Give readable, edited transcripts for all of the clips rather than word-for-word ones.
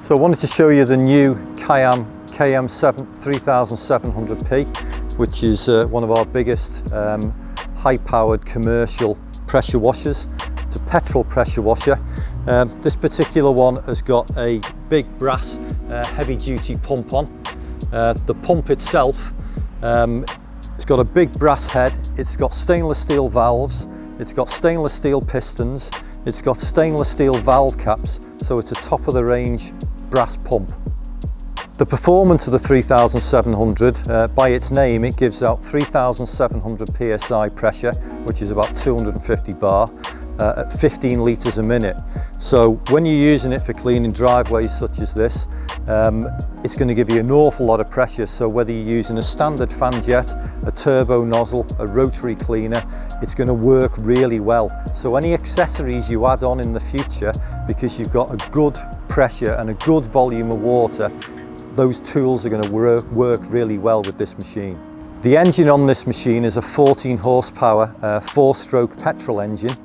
So I wanted to show you the new KIAM 3700P, which is one of our biggest high-powered commercial pressure washers. It's a petrol pressure washer. This particular one has got a big brass heavy-duty pump on. The pump itself, it's got a big brass head, it's got stainless steel valves, it's got stainless steel pistons, it's got stainless steel valve caps, so it's a top-of-the-range brass pump. The performance of the 3700, by its name, it gives out 3700 PSI pressure, which is about 250 bar, at 15 litres a minute. So when you're using it for cleaning driveways such as this, it's going to give you an awful lot of pressure. So whether you're using a standard fan jet, a turbo nozzle, a rotary cleaner, it's going to work really well. So any accessories you add on in the future, because you've got a good pressure and a good volume of water, those tools are going to work really well with this machine. The engine on this machine is a 14 horsepower 4-stroke petrol engine.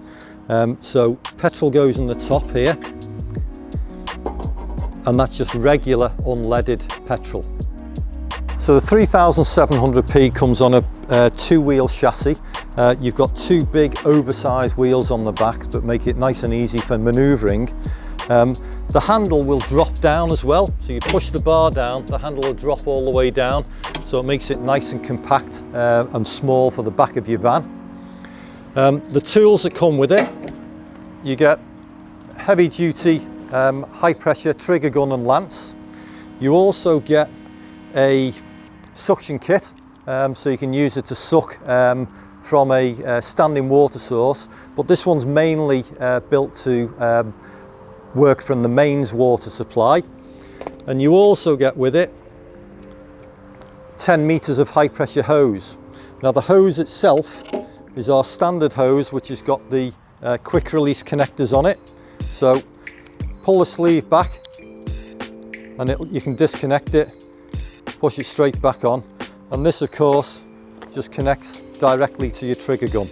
So petrol goes in the top here, and that's just regular unleaded petrol. So the 3700P comes on a two-wheel chassis. You've got two big oversized wheels on the back that make it nice and easy for manoeuvring. The handle will drop down as well, so you push the bar down, the handle will drop all the way down, so it makes it nice and compact and small for the back of your van. The tools that come with it, you get heavy duty high pressure trigger gun and lance. You also get a suction kit, so you can use it to suck from a standing water source, but this one's mainly built to work from the mains water supply. And you also get with it 10 meters of high pressure hose. Now the hose itself is our standard hose, which has got the quick release connectors on it. So pull the sleeve back and you can disconnect it, push it straight back on, and this of course just connects directly to your trigger gun.